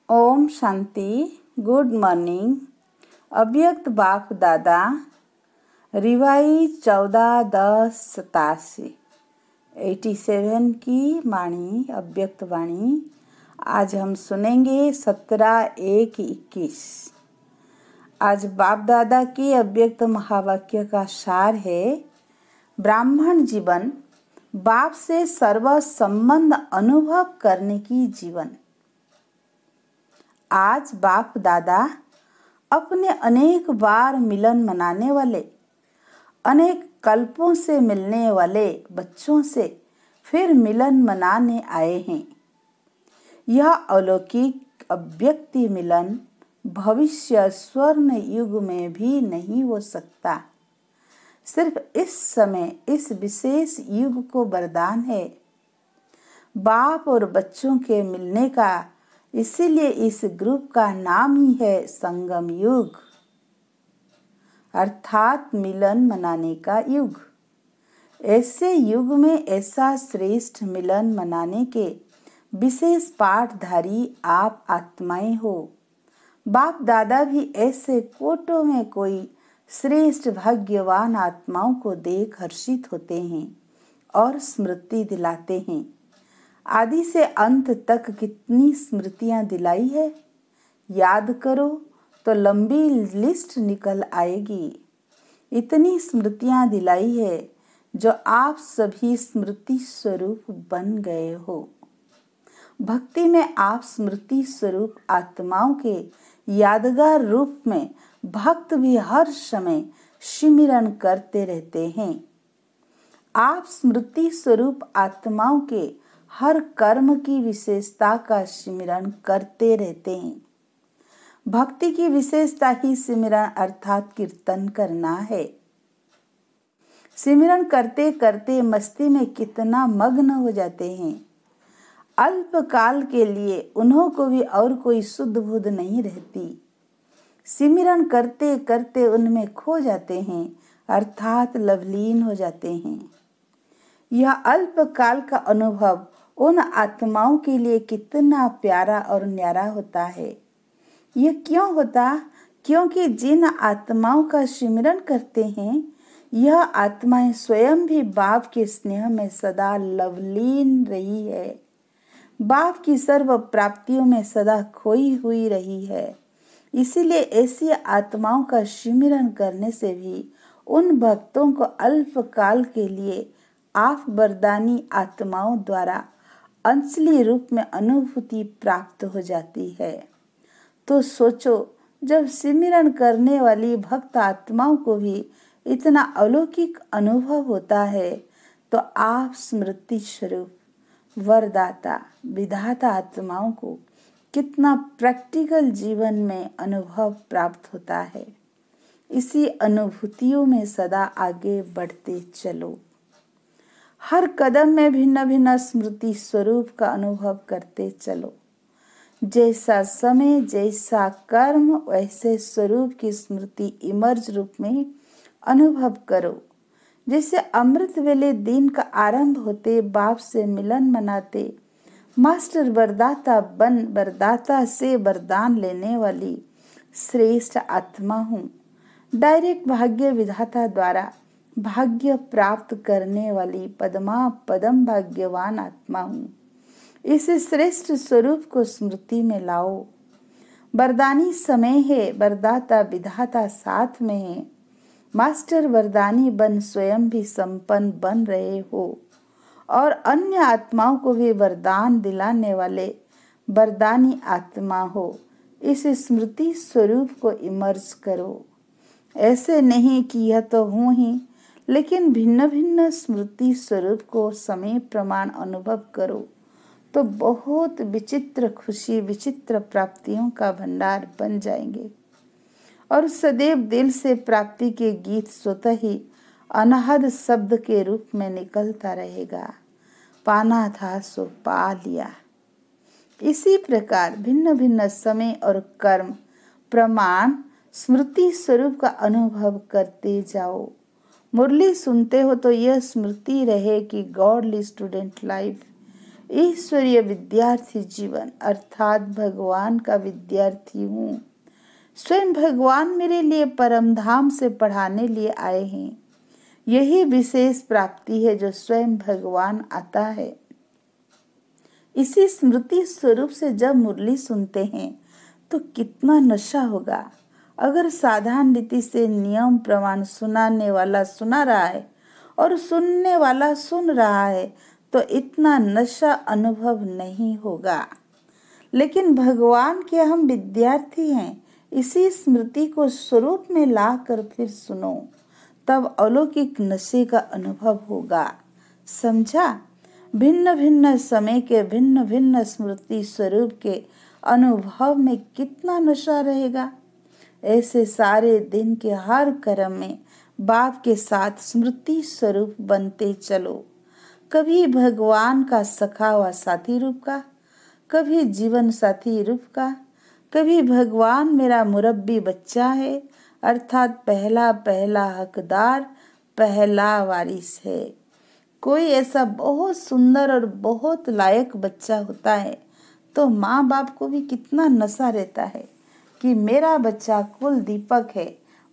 Om Shanti. Good morning. अव्यक्त बाप दादा रिवाई 14/10/87 87 की वाणी, अव्यक्त वाणी। आज हम सुनेंगे 17/1/21। आज बाप दादा के अव्यक्त महावाक्य का सार है, ब्राह्मण जीवन बाप से सर्व संबंध अनुभव करने की जीवन। आज बाप दादा अपने अनेक बार मिलन मनाने वाले, अनेक कल्पों से मिलने वाले बच्चों से फिर मिलन मनाने आए हैं। यह अलौकिक अव्यक्ति मिलन भविष्य स्वर्ण युग में भी नहीं हो सकता। सिर्फ इस समय, इस विशेष युग को वरदान है बाप और बच्चों के मिलने का। इसीलिए इस ग्रुप का नाम ही है संगम युग, अर्थात मिलन मनाने का युग। ऐसे युग में ऐसा श्रेष्ठ मिलन मनाने के विशेष पाठधारी आप आत्माएं हो। बाप दादा भी ऐसे कोटों में कोई श्रेष्ठ भाग्यवान आत्माओं को देख हर्षित होते हैं और स्मृति दिलाते हैं। आदि से अंत तक कितनी स्मृतियां दिलाई है, याद करो तो लंबी लिस्ट निकल आएगी। इतनी स्मृतियां दिलाई है जो आप सभी स्मृति स्वरूप बन गए हो। भक्ति में आप स्मृति स्वरूप आत्माओं के यादगार रूप में भक्त भी हर समय सिमरन करते रहते हैं। आप स्मृति स्वरूप आत्माओं के हर कर्म की विशेषता का सिमरन करते रहते हैं। भक्ति की विशेषता ही सिमरन अर्थात कीर्तन करना है। सिमरन करते करते मस्ती में कितना मग्न हो जाते हैं। अल्प काल के लिए उन्हों को भी और कोई शुद्ध बुद्ध नहीं रहती। सिमरन करते करते उनमें खो जाते हैं, अर्थात लवलीन हो जाते हैं। यह अल्प काल का अनुभव उन आत्माओं के लिए कितना प्यारा और न्यारा होता है। यह क्यों होता? क्योंकि जिन आत्माओं का सिमरन करते हैं, यह आत्माएं स्वयं भी बाप के स्नेह में सदा लवलीन रही है, बाप की सर्व प्राप्तियों में सदा खोई हुई रही है। इसीलिए ऐसी आत्माओं का सिमरन करने से भी उन भक्तों को अल्प काल के लिए आप वरदानी आत्माओं द्वारा अंशली रूप में अनुभूति प्राप्त हो जाती है। तो सोचो, जब सिमरन करने वाली भक्त आत्माओं को भी इतना अलौकिक अनुभव होता है, तो आप स्मृति स्वरूप वरदाता विधाता आत्माओं को कितना प्रैक्टिकल जीवन में अनुभव प्राप्त होता है। इसी अनुभूतियों में सदा आगे बढ़ते चलो। हर कदम में भिन्न भिन्न स्मृति स्वरूप का अनुभव करते चलो। जैसा समय, जैसा कर्म, वैसे स्वरूप की स्मृति इमर्ज रूप में अनुभव करो। जैसे अमृत वेले दिन का आरंभ होते बाप से मिलन मनाते, मास्टर वरदाता बन वरदाता से वरदान लेने वाली श्रेष्ठ आत्मा हूँ। डायरेक्ट भाग्य विधाता द्वारा भाग्य प्राप्त करने वाली पदमा पदम भाग्यवान आत्मा हूँ। इस श्रेष्ठ स्वरूप को स्मृति में लाओ। वरदानी समय है, वरदाता विधाता साथ में है। मास्टर वरदानी बन स्वयं भी संपन्न बन रहे हो और अन्य आत्माओं को भी वरदान दिलाने वाले वरदानी आत्मा हो। इस स्मृति स्वरूप को इमर्ज करो। ऐसे नहीं कि यह तो हूँ ही, लेकिन भिन्न भिन्न स्मृति स्वरूप को समय प्रमाण अनुभव करो तो बहुत विचित्र खुशी, विचित्र प्राप्तियों का भंडार बन जाएंगे और सदैव दिल से प्राप्ति के गीत स्वतः ही अनहद शब्द के रूप में निकलता रहेगा। पाना था सो पा लिया। इसी प्रकार भिन्न भिन्न समय और कर्म प्रमाण स्मृति स्वरूप का अनुभव करते जाओ। मुरली सुनते हो तो यह स्मृति रहे कि गॉडली स्टूडेंट लाइफ ईश्वरीय विद्यार्थी जीवन अर्थात भगवान का विद्यार्थी हूँ। स्वयं भगवान मेरे लिए परम धाम से पढ़ाने लिए आए हैं। यही विशेष प्राप्ति है जो स्वयं भगवान आता है। इसी स्मृति स्वरूप से जब मुरली सुनते हैं तो कितना नशा होगा। अगर साधारण रीति से नियम प्रमाण सुनाने वाला सुना रहा है और सुनने वाला सुन रहा है तो इतना नशा अनुभव नहीं होगा। लेकिन भगवान के हम विद्यार्थी हैं, इसी स्मृति को स्वरूप में लाकर फिर सुनो, तब अलौकिक नशे का अनुभव होगा। समझा? भिन्न भिन्न समय के भिन्न भिन्न स्मृति स्वरूप के अनुभव में कितना नशा रहेगा। ऐसे सारे दिन के हर कर्म में बाप के साथ स्मृति स्वरूप बनते चलो। कभी भगवान का सखा व साथी रूप का, कभी जीवन साथी रूप का, कभी भगवान मेरा मुरब्बी बच्चा है अर्थात पहला पहला हकदार, पहला वारिस है। कोई ऐसा बहुत सुंदर और बहुत लायक बच्चा होता है तो माँ बाप को भी कितना नशा रहता है कि मेरा बच्चा कुल दीपक है,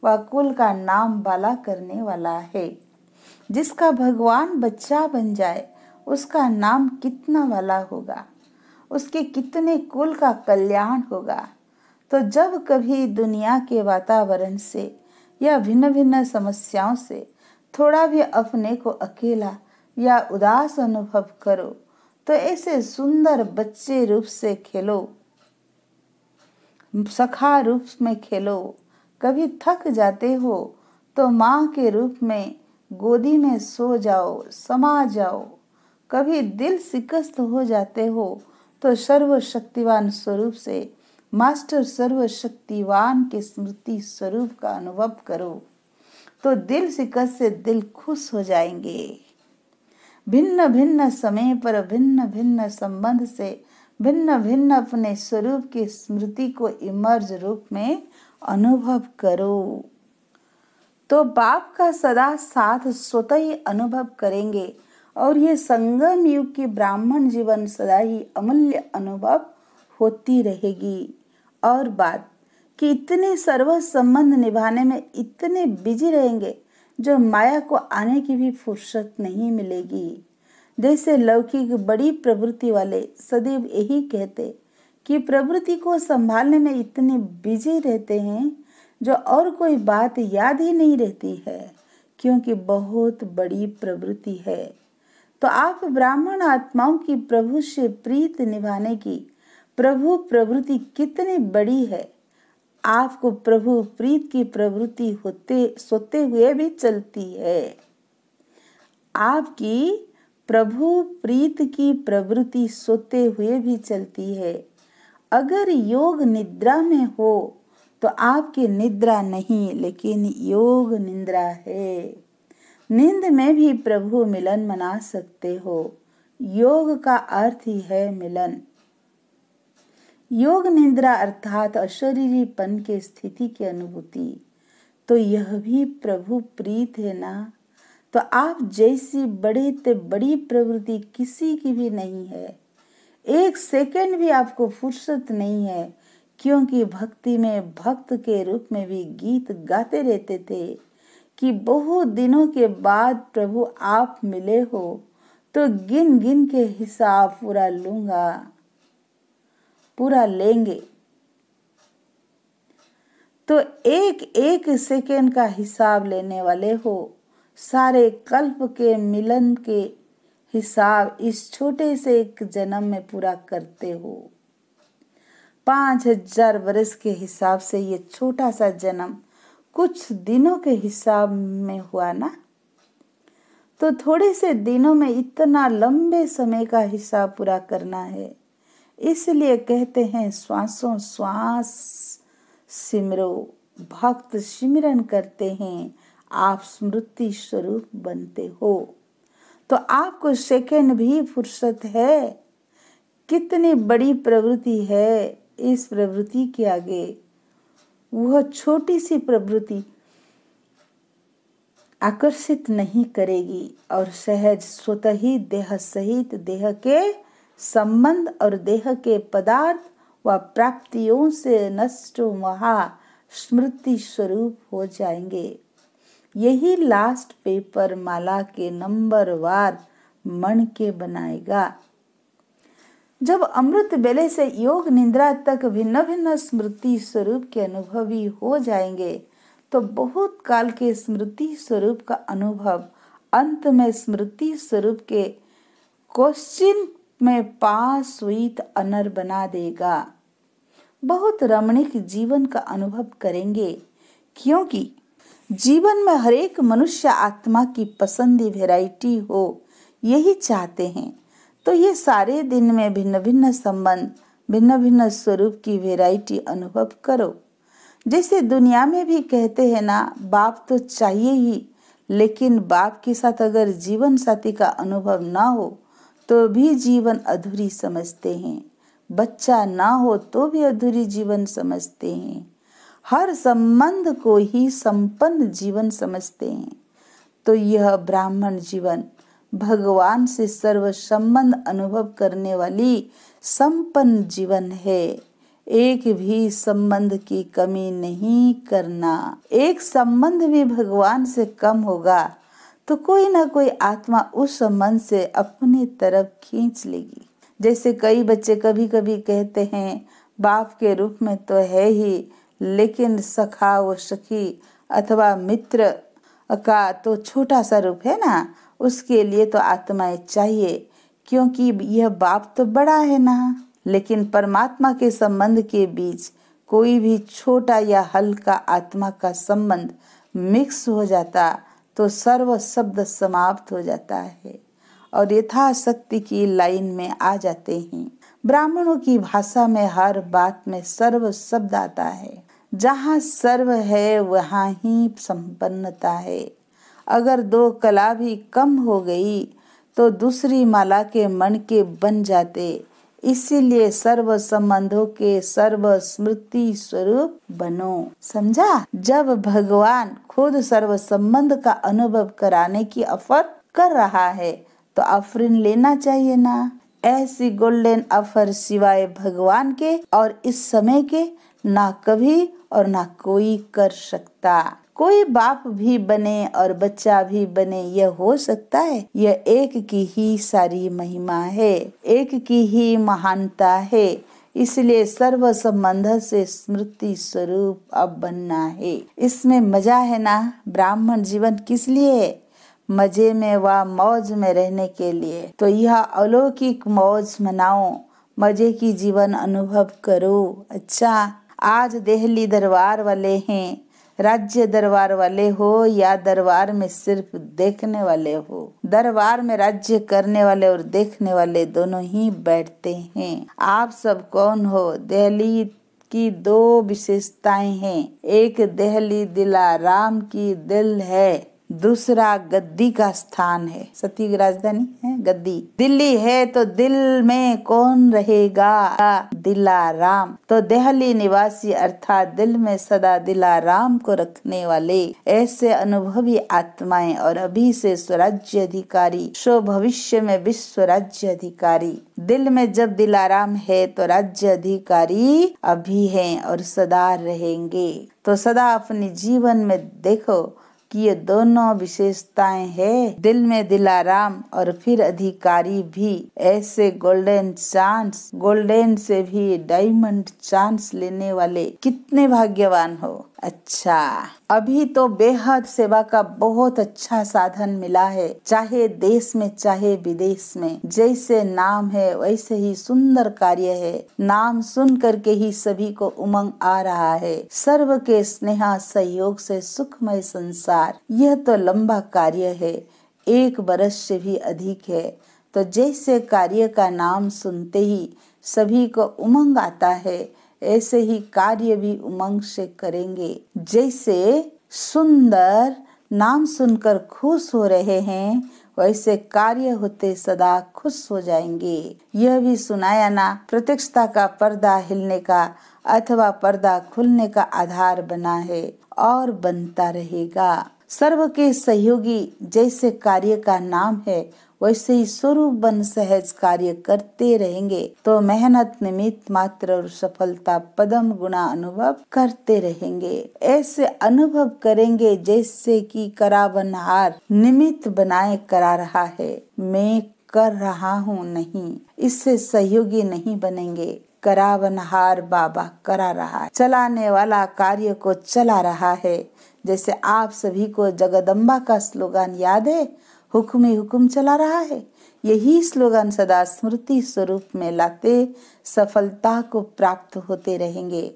वह कुल का नाम बाला करने वाला है। जिसका भगवान बच्चा बन जाए उसका नाम कितना वाला होगा, उसके कितने कुल का कल्याण होगा। तो जब कभी दुनिया के वातावरण से या भिन्न भिन्न समस्याओं से थोड़ा भी अपने को अकेला या उदास अनुभव करो तो ऐसे सुंदर बच्चे रूप से खेलो, सखा रूप में खेलो। कभी थक जाते हो तो माँ के रूप में गोदी में सो जाओ, समा जाओ। कभी दिल शिकस्त हो जाते हो तो सर्वशक्तिवान स्वरूप से मास्टर सर्वशक्तिवान के स्मृति स्वरूप का अनुभव करो, तो दिल शिकस्त से दिल खुश हो जाएंगे। भिन्न भिन्न समय पर भिन्न भिन्न संबंध से भिन्न भिन्न अपने स्वरूप की स्मृति को इमर्ज रूप में अनुभव करो, तो बाप का सदा साथ स्वतः ही अनुभव करेंगे और ये संगम युग की ब्राह्मण जीवन सदा ही अमूल्य अनुभव होती रहेगी। और बात कि इतने सर्व संबंध निभाने में इतने बिजी रहेंगे जो माया को आने की भी फुर्सत नहीं मिलेगी। जैसे लौकिक बड़ी प्रवृत्ति वाले सदैव यही कहते कि प्रवृत्ति को संभालने में इतने बिजी रहते हैं जो और कोई बात याद ही नहीं रहती है, क्योंकि बहुत बड़ी प्रवृत्ति है। तो आप ब्राह्मण आत्माओं की प्रभु से प्रीत निभाने की प्रभु प्रवृत्ति कितनी बड़ी है। आपको प्रभु प्रीत की प्रवृत्ति सोते हुए भी चलती है। आपकी प्रभु प्रीत की प्रवृत्ति सोते हुए भी चलती है। अगर योग निद्रा में हो तो आपकी निद्रा नहीं लेकिन योग निद्रा है। नींद में भी प्रभु मिलन मना सकते हो। योग का अर्थ ही है मिलन। योग निद्रा अर्थात अशरीरीपन के स्थिति की अनुभूति, तो यह भी प्रभु प्रीत है ना। तो आप जैसी बड़े ते बड़ी प्रवृत्ति किसी की भी नहीं है। एक सेकंड भी आपको फुर्सत नहीं है, क्योंकि भक्ति में भक्त के रूप में भी गीत गाते रहते थे कि बहुत दिनों के बाद प्रभु आप मिले हो तो गिन गिन के हिसाब पूरा लूंगा, पूरा लेंगे। तो एक एक सेकंड का हिसाब लेने वाले हो। सारे कल्प के मिलन के हिसाब इस छोटे से एक जन्म में पूरा करते हो। 5000 वर्ष के हिसाब से ये छोटा सा जन्म कुछ दिनों के हिसाब में हुआ ना। तो थोड़े से दिनों में इतना लंबे समय का हिसाब पूरा करना है। इसलिए कहते हैं श्वासों श्वास सिमरो। भक्त सिमरन करते हैं, आप स्मृति स्वरूप बनते हो। तो आपको सेकंड भी फुर्सत है। कितनी बड़ी प्रवृत्ति है, इस प्रवृत्ति के आगे वह छोटी सी प्रवृत्ति आकर्षित नहीं करेगी और सहज स्वतः ही देह सहित देह के संबंध और देह के पदार्थ व प्राप्तियों से नष्ट महा स्मृति स्वरूप हो जाएंगे। यही लास्ट पेपर माला के नंबरवार मन के बनाएगा। जब अमृत बेले से योग निद्रा तक भिन्न भिन्न स्मृति स्वरूप के अनुभवी हो जाएंगे तो बहुत काल के स्मृति स्वरूप का अनुभव अंत में स्मृति स्वरूप के क्वेश्चन में पास हुई अनर बना देगा। बहुत रमणीक जीवन का अनुभव करेंगे, क्योंकि जीवन में हर एक मनुष्य आत्मा की पसंदी वैरायटी हो यही चाहते हैं। तो ये सारे दिन में भिन्न भिन्न संबंध भिन्न भिन्न स्वरूप की वैरायटी अनुभव करो। जैसे दुनिया में भी कहते हैं ना, बाप तो चाहिए ही, लेकिन बाप के साथ अगर जीवन साथी का अनुभव ना हो तो भी जीवन अधूरी समझते हैं। बच्चा ना हो तो भी अधूरी जीवन समझते हैं। हर संबंध को ही संपन्न जीवन समझते हैं। तो यह ब्राह्मण जीवन भगवान से सर्व संबंध अनुभव करने वाली संपन्न जीवन है। एक भी संबंध की कमी नहीं करना। एक संबंध भी भगवान से कम होगा तो कोई ना कोई आत्मा उस संबंध से अपनी तरफ खींच लेगी। जैसे कई बच्चे कभी कभी कहते हैं बाप के रूप में तो है ही, लेकिन सखा व सखी अथवा मित्र का तो छोटा सा रूप है ना, उसके लिए तो आत्माएं चाहिए, क्योंकि यह बाप तो बड़ा है ना। लेकिन परमात्मा के संबंध के बीच कोई भी छोटा या हल्का आत्मा का संबंध मिक्स हो जाता तो सर्व शब्द समाप्त हो जाता है और यथाशक्ति की लाइन में आ जाते हैं। ब्राह्मणों की भाषा में हर बात में सर्व शब्द आता है। जहाँ सर्व है वहाँ ही संपन्नता है। अगर दो कला भी कम हो गई तो दूसरी माला के मन के बन जाते। इसीलिए सर्व संबंधों के सर्व स्मृति स्वरूप बनो। समझा? जब भगवान खुद सर्व संबंध का अनुभव कराने की ऑफर कर रहा है तो ऑफरिंग लेना चाहिए ना। ऐसी गोल्डन ऑफर सिवाय भगवान के और इस समय के ना कभी और ना कोई कर सकता। कोई बाप भी बने और बच्चा भी बने, यह हो सकता है? यह एक की ही सारी महिमा है, एक की ही महानता है। इसलिए सर्व संबंध से स्मृति स्वरूप अब बनना है। इसमें मजा है ना। ब्राह्मण जीवन किस लिए है? मजे में व मौज में रहने के लिए। तो यह अलौकिक मौज मनाओ, मजे की जीवन अनुभव करो। अच्छा, आज दिल्ली दरबार वाले हैं, राज्य दरबार वाले हो या दरबार में सिर्फ देखने वाले हो। दरबार में राज्य करने वाले और देखने वाले दोनों ही बैठते हैं। आप सब कौन हो? दिल्ली की दो विशेषताएं हैं। एक दिल्ली दिलाराम की दिल है, दूसरा गद्दी का स्थान है। सती की राजधानी है गद्दी। दिल्ली है तो दिल में कौन रहेगा? दिलाराम। तो दिल्ली निवासी अर्थात दिल में सदा दिलाराम को रखने वाले ऐसे अनुभवी आत्माएं और अभी से स्वराज्य अधिकारी, सो भविष्य में विश्व राज्य अधिकारी। दिल में जब दिलाराम है तो राज्य अधिकारी अभी हैं और सदा रहेंगे। तो सदा अपने जीवन में देखो कि ये दोनों विशेषताएं हैं। दिल में दिलाराम और फिर अधिकारी भी। ऐसे गोल्डन चांस, गोल्डन से भी डायमंड चांस लेने वाले कितने भाग्यवान हो। अच्छा, अभी तो बेहद सेवा का बहुत अच्छा साधन मिला है, चाहे देश में चाहे विदेश में। जैसे नाम है वैसे ही सुंदर कार्य है। नाम सुन करके ही सभी को उमंग आ रहा है। सर्व के स्नेह सहयोग से सुखमय संसार, यह तो लंबा कार्य है, 1 वर्ष से भी अधिक है। तो जैसे कार्य का नाम सुनते ही सभी को उमंग आता है, ऐसे ही कार्य भी उमंग से करेंगे। जैसे सुंदर नाम सुनकर खुश हो रहे हैं, वैसे कार्य होते सदा खुश हो जाएंगे। यह भी सुनाया ना, प्रत्यक्षता का पर्दा हिलने का अथवा पर्दा खुलने का आधार बना है और बनता रहेगा। सर्व के सहयोगी जैसे कार्य का नाम है वैसे ही स्वरूप बन सहज कार्य करते रहेंगे तो मेहनत निमित्त मात्र और सफलता पदम गुना अनुभव करते रहेंगे। ऐसे अनुभव करेंगे जैसे कि करावनहार निमित्त बनाए करा रहा है, मैं कर रहा हूँ नहीं, इससे सहयोगी नहीं बनेंगे। करावनहार बाबा करा रहा है, चलाने वाला कार्य को चला रहा है। जैसे आप सभी को जगदम्बा का स्लोगन याद है, हुक्म ही हुक्म चला रहा है। यही स्लोगन सदा स्मृति स्वरूप में लाते सफलता को प्राप्त होते रहेंगे।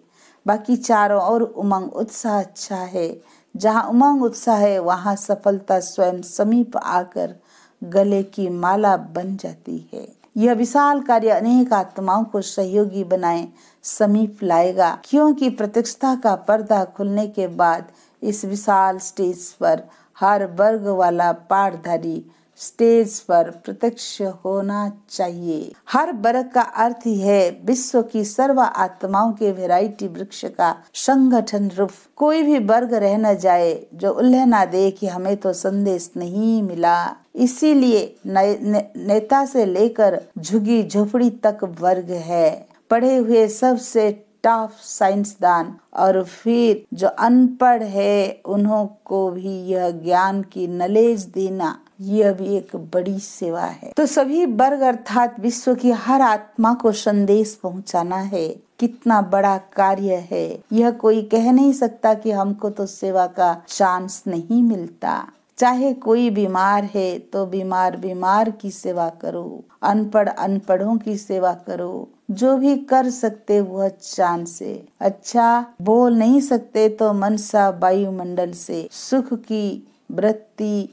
बाकी चारों ओर उमंग उत्साह अच्छा है। जहाँ उमंग उत्साह है वहाँ सफलता स्वयं समीप आकर गले की माला बन जाती है। यह विशाल कार्य अनेक आत्माओं को सहयोगी बनाए समीप लाएगा, क्योंकि प्रत्यक्षता का पर्दा खुलने के बाद इस विशाल स्टेज पर हर वर्ग वाला पाठधारी स्टेज पर प्रत्यक्ष होना चाहिए। हर वर्ग का अर्थ ही है विश्व की सर्व आत्माओं के वैरायटी वृक्ष का संगठन रूप। कोई भी वर्ग रह न जाए जो उल्लेख ना दे कि हमें तो संदेश नहीं मिला। इसीलिए नेता से लेकर झुगी झोपड़ी तक वर्ग है। पढ़े हुए सबसे टॉप साइंसदान और फिर जो अनपढ़ है उन्हों को भी यह ज्ञान की नॉलेज देना, यह भी एक बड़ी सेवा है। तो सभी वर्ग अर्थात विश्व की हर आत्मा को संदेश पहुंचाना है। कितना बड़ा कार्य है। यह कोई कह नहीं सकता कि हमको तो सेवा का चांस नहीं मिलता। चाहे कोई बीमार है तो बीमार की सेवा करो, अनपढ़ अनपढ़ों की सेवा करो। जो भी कर सकते वह चांद से, अच्छा बोल नहीं सकते तो मनसा वायुमंडल से सुख की वृत्ति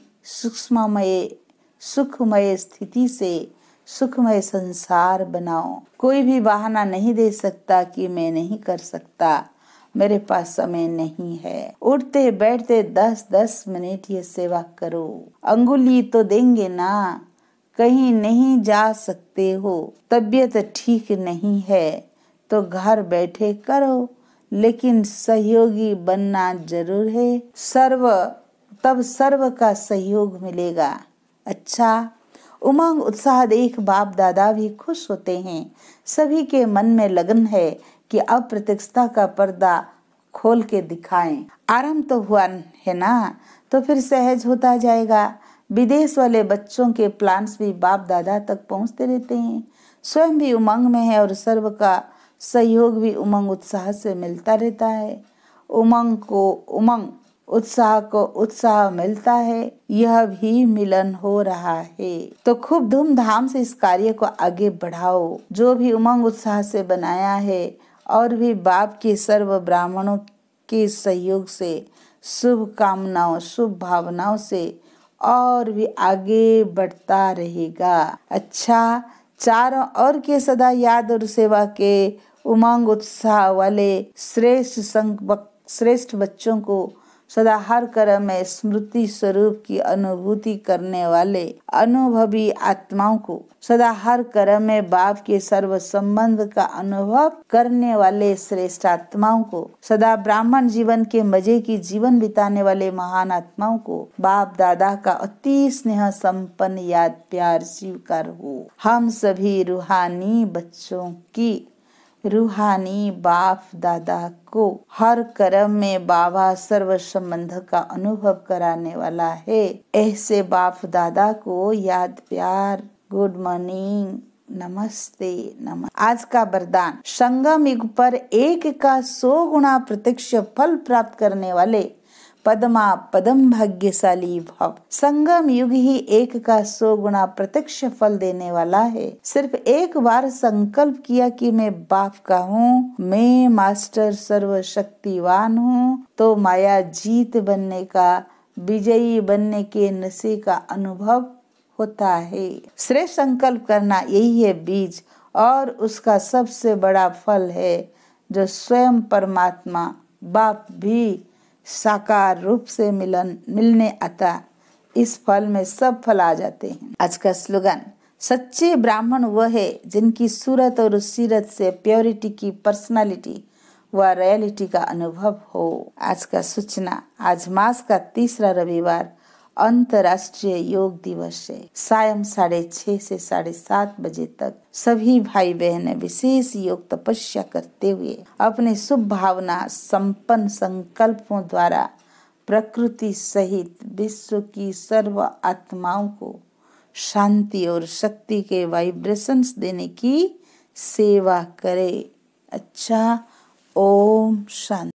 सुखमय स्थिति से सुखमय संसार बनाओ। कोई भी बहाना नहीं दे सकता कि मैं नहीं कर सकता, मेरे पास समय नहीं है। उठते बैठते 10-10 मिनट ये सेवा करो। अंगुली तो देंगे ना, कहीं नहीं जा सकते हो, तबीयत ठीक नहीं है तो घर बैठे करो, लेकिन सहयोगी बनना जरूर है। तब सर्व का सहयोग मिलेगा। अच्छा, उमंग उत्साह देख बाप दादा भी खुश होते हैं। सभी के मन में लगन है कि अब प्रत्यक्षता का पर्दा खोल के दिखाएं। आरंभ तो हुआ है ना, तो फिर सहज होता जाएगा। विदेश वाले बच्चों के प्लान्स भी बाप दादा तक पहुंचते रहते हैं। स्वयं भी उमंग में है और सर्व का सहयोग भी उमंग उत्साह से मिलता रहता है। उमंग को उमंग, उत्साह को उत्साह मिलता है। यह भी मिलन हो रहा है। तो खूब धूमधाम से इस कार्य को आगे बढ़ाओ। जो भी उमंग उत्साह से बनाया है और भी बाप के सर्व ब्राह्मणों के सहयोग से, शुभ कामनाओं शुभ भावनाओं से और भी आगे बढ़ता रहेगा। अच्छा, चारों ओर के सदा याद और सेवा के उमंग उत्साह वाले श्रेष्ठ बच्चों को सदा हर कर्म में स्मृति स्वरूप की अनुभूति करने वाले अनुभवी आत्माओं को, सदा हर कर्म में बाप के सर्व संबंध का अनुभव करने वाले श्रेष्ठ आत्माओं को, सदा ब्राह्मण जीवन के मजे की जीवन बिताने वाले महान आत्माओं को बाप दादा का अति स्नेह संपन्न याद प्यार स्वीकार हो। हम सभी रूहानी बच्चों की रूहानी बाप दादा को हर कर्म में बाबा सर्व संबंध का अनुभव कराने वाला है। ऐसे बाप दादा को याद प्यार, गुड मॉर्निंग, नमस्ते आज का वरदान, संगम युग पर 1 का 100 गुना प्रत्यक्ष फल प्राप्त करने वाले पदमा पदम भाग्यशाली भव। संगम युग ही 1 का 100 गुना प्रत्यक्ष फल देने वाला है। सिर्फ एक बार संकल्प किया कि मैं बाप का हूँ, मैं मास्टर सर्वशक्तिवान हूँ, तो माया जीत बनने का, विजयी बनने के नशे का अनुभव होता है। श्रेष्ठ संकल्प करना यही है बीज, और उसका सबसे बड़ा फल है जो स्वयं परमात्मा बाप भी साकार रूप से मिलने आता। इस फल में सब फल आ जाते हैं। आज का स्लोगन, सच्चे ब्राह्मण वह है जिनकी सूरत और सीरत से प्योरिटी की पर्सनालिटी व रियलिटी का अनुभव हो। आज का सूचना, आज मास का 3रा रविवार अंतर्राष्ट्रीय योग दिवस है। सायं 6:30 से 7:30 बजे तक सभी भाई बहनें विशेष योग तपस्या करते हुए अपने शुभ भावना संपन्न संकल्पों द्वारा प्रकृति सहित विश्व की सर्व आत्माओं को शांति और शक्ति के वाइब्रेशंस देने की सेवा करें। अच्छा, ओम शांति।